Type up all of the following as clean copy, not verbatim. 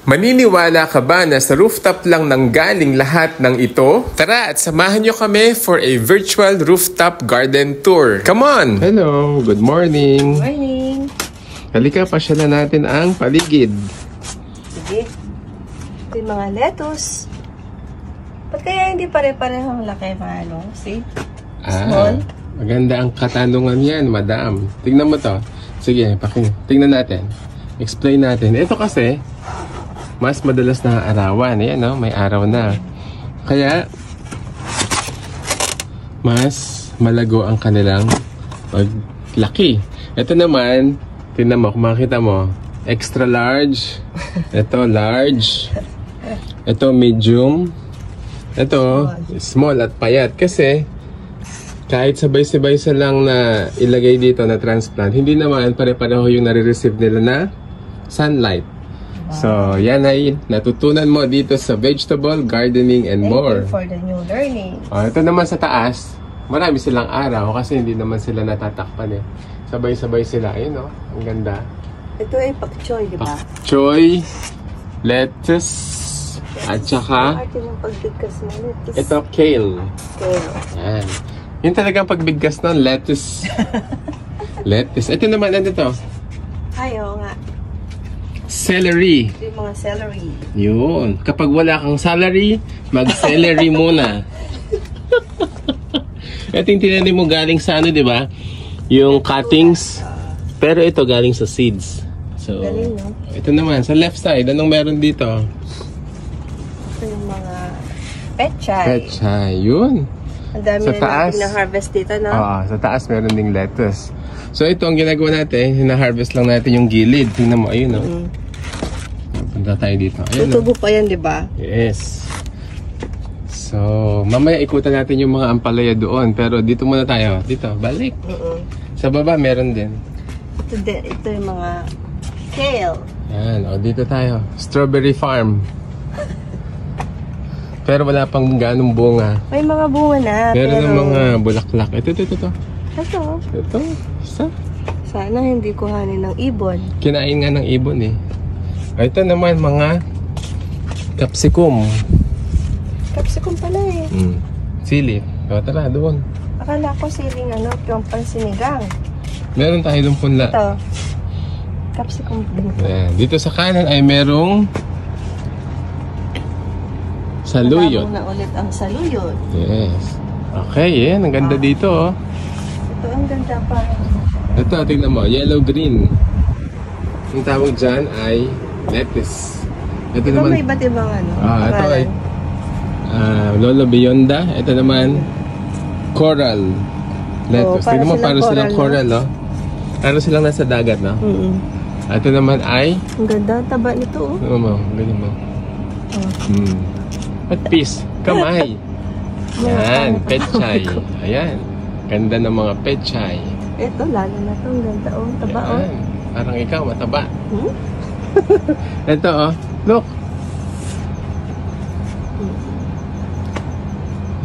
Maniniwala ka ba na sa rooftop lang nanggaling lahat ng ito? Tara at samahan nyo kami for a virtual rooftop garden tour. Come on! Hello! Good morning! Good morning! Halika, pasyalan natin ang paligid. Sige. Ito yung mga lettuce. Ba't kaya hindi pare-parehong laki, Manong? See? Small. Maganda ang katanungan yan, madam. Tingnan mo to. Sige, tingnan natin. Explain natin. Ito kasi, mas madalas na arawan. Ayan, no? May araw na. Kaya, mas malago ang kanilang paglaki. Ito naman, tingnan mo, kung makita mo, extra large. Ito, large. Ito, medium. Ito, small at payat. Kasi, kahit sabay-sabay sa lang na ilagay dito na transplant, hindi naman pare-pareho yung nare-receive nila na sunlight. So, yan ay natutunan mo dito sa vegetable gardening and more. Thank you for the new learning. Ito naman sa taas, marami silang araw kasi hindi naman sila natatakpan eh. Sabay-sabay sila. Ayun, no? Ang ganda. Ito ay pak choy, di ba? Pak choy, lettuce, at saka ito kale. Yan. Yun talagang pagbigkas ng lettuce. Lettuce. Ito naman, ano to? Ay, oo nga. Celery. Ito yung mga celery. Yun. Kapag wala kang salary, mag-celery muna. Ito yung tinanim mo galing sa ano, di ba? Yung cuttings. Pero ito galing sa seeds. So, galing, no? Ito naman, sa left side, anong meron dito? Ito yung mga pechay. Pechay, yun. Ang dami sa na taas, natin na-harvest dito, no? Oo, sa taas meron ding lettuce. So ito ang ginagawa natin, hina-harvest lang natin yung gilid. Tingnan mo, ayun, no? Punta tayo dito. Ayun, tutubo pa yan, di ba? Yes. So, mamaya ikutan natin yung mga ampalaya doon. Pero dito muna tayo. Dito, balik. Sa baba, meron din. Ito yung mga kale. Yan, o dito tayo. Strawberry farm. Pero wala pang ganong bunga. May mga bunga na. Meron pero ng mga bulaklak. Ito. Ito, isa. Sana hindi kuhanin ng ibon. Kinain nga ng ibon eh. Ito naman mga capsicum. Capsicum pala eh. Sili. O, tara, doon. Akala ko siling yung pansinigang. Meron tayo doon punla. Ito. Capsicum din. Ayan. Dito sa kanan ay merong saluyot. Wala mo na ulit ang saluyot. Yes. Okay, yan. Ang ganda dito, oh. Ito ang ganda pa. Ito, tingnan mo. Yellow-green. Ang tawag dyan ay lettuce. Ito Ito naman, may iba't ibang ito ay Lolo Bionda. Ito naman, coral lettuce. Tingnan mo, parang silang coral, no? Parang silang nasa dagat, no? Ito naman ay ang ganda, taba nito, oh. Tingnan mo, ganyan mo. At peace, kamay. Yan, pechay. Ayan, ganda ng mga pechay. Ito, lalo na to. Ang ganda, oh. Taba, oh. Parang ikaw, mataba. Ito, oh. Look.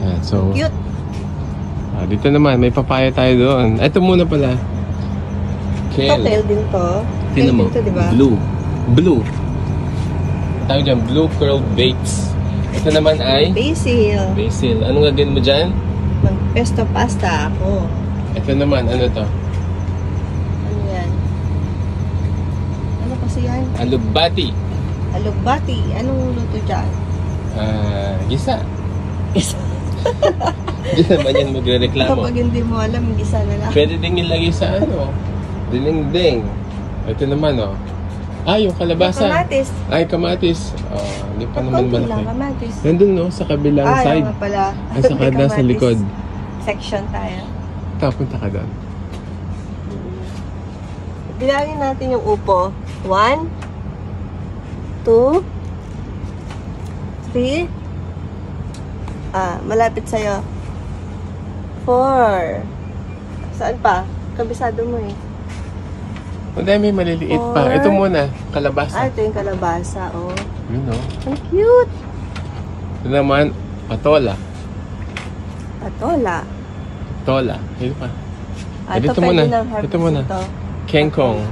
Yan, so cute. Dito naman, may papaya tayo doon. Ito muna pala. Kale. Kale din to. Tingnan mo, to, diba? Blue. Tawag dyan, blue curled baits. Ito naman ay basil. Anong gagawin mo dyan? Mag-pesto pasta ako. Ito naman, ano to? Ano yan? Ano kasi yan? Alugbati. Alugbati. Anong luto dyan? Gisa. Hindi naman yan magre-reklamo. Kapag hindi mo alam, gisa na lang. Pwede din ilagay sa dinding. Ito naman, oh. Yung kalabasa. Kamatis. Ay, kamatis. Hindi pa naman malaki. Lang kamatis. Nandun, no? Sa kabilang side. Nga pala. Ay, sa kada sa likod. Section tayo. Punta ka doon. Bilangin natin yung upo. 1, 2, 3. Malapit sa'yo. 4. Saan pa? Kabisado mo eh. May maliliit pa. Ito muna, kalabasa. Ito yung kalabasa, oh. Yun, oh. Ang cute! Ito naman, patola. Tola. Ito pa. Ito muna. muna. Ito muna. Kengkong.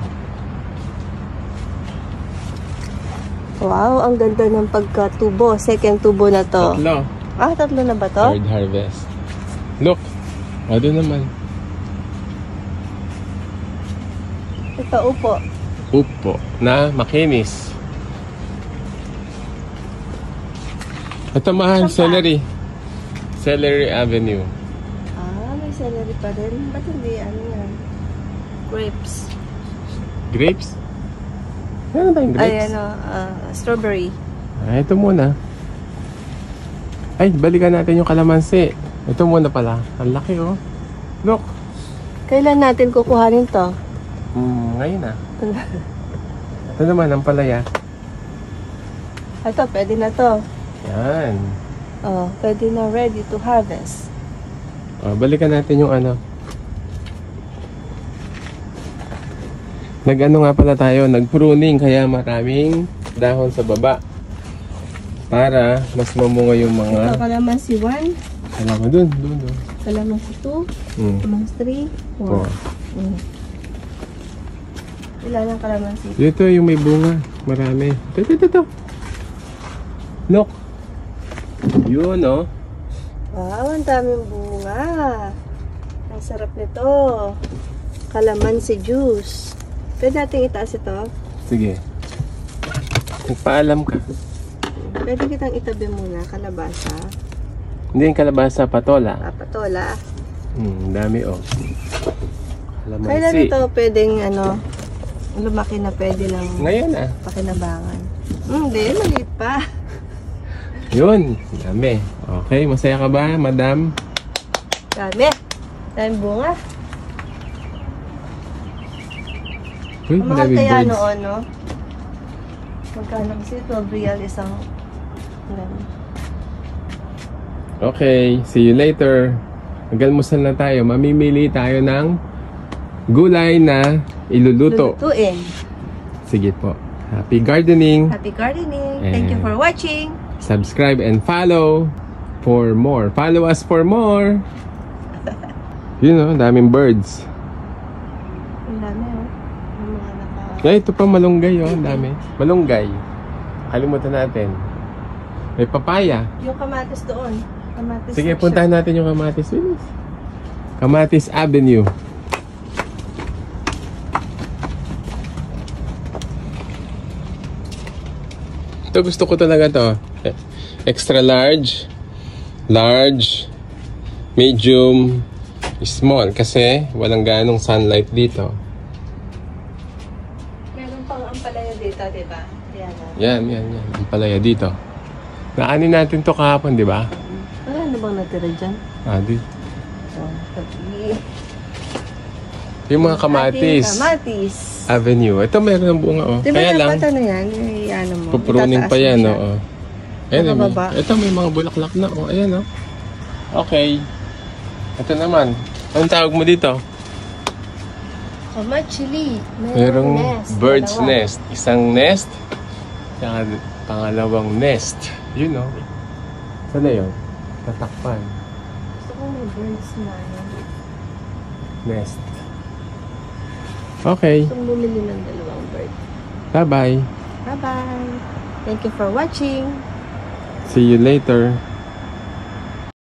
Wow, ang ganda ng pagkatubo. Second tubo na to. Tatlo. Tatlo na ba to? Third harvest. Look. Ano naman? Ito, upo. Upo na makinis. Ito mahal, celery. Celery Avenue. May celery pa rin. Ba't hindi, ano yan? Grapes. Grapes? Ano ba yung grapes? Strawberry. Ito muna. Ay, balikan natin yung kalamansi. Ito muna pala. Ang laki oh. Look. Kailan natin kukuhanin to? Ngayon na. Ito naman, ang palaya. Ito, pwede na to. Yan. Pwede na, ready to harvest. Balikan natin yung ano. Nag-ano nga pala tayo, nag-pruning kaya maraming dahon sa baba. Para mas mamunga yung mga... Ito, kalamansi 1. Kalaman dun. Kalamansi 2. Kalamansi 3. 4. Ilan ang kalamansi? Dito yung may bunga. Marami. Ito. Look. Yun oh. Wow, ang daming bunga. Ang sarap nito. Kalamansi juice. Pwede natin itaas ito? Sige. Nagpaalam ka. Pwede kitang itabi muna, kalabasa. Hindi yung kalabasa, patola. Patola. Dami oh. Kalamansi. Kailan ito pwedeng lumaki na pwede lang Ngayon ah. pakinabangan? Hindi, maliit pa. Yun, dami. Okay, masaya ka ba, madam? Dami. Daming bunga. Uy, Ang mahal madaming kaya birds. noon, no? Magkano kasi 12 real isang Okay, see you later. Mag-almusal na tayo. Mamimili tayo ng gulay na iluluto. Lulutuin. Sige po. Happy gardening. Happy gardening. Thank you for watching. Subscribe and follow for more. Follow us for more. Yun oh, daming birds. Ang dami oh. Ang mga Ito pa malunggay oh, ang dami. Malunggay. Kalimutan natin. May papaya. Yung kamatis doon. Kamatis Sige, section. puntahan natin yung Kamatis. Bilis. Kamatis Avenue. Ito gusto ko talaga to. Extra large, large, medium, small. Kasi walang ganong sunlight dito. Meron pang ampalaya dito, diba? Yan. Ang palaya dito. Naanin natin to kahapon, di ba? Ano bang natira dyan? Di. Tabi. Yung mga kamatis. Kamatis. Avenue. Ito meron ng bunga, oh. Diba Kaya lang, dapat ano yan? Ano mo? pupruning pa yan, Itataas mo oh. siya. Ayan, Nakababa. ito may mga bulaklak na, oh. Ayan, oh. Okay. Ito naman. Anong tawag mo dito? Chili. Merong nest. bird's Dalawa. nest. Isang nest. Saka pangalawang nest. Yun, oh. Saan na yun? Tatakpan. Gusto ko may birds na. Nest. Okay. Gusto kong bumili ng dalawang bird. Bye-bye. Bye-bye. Thank you for watching. See you later.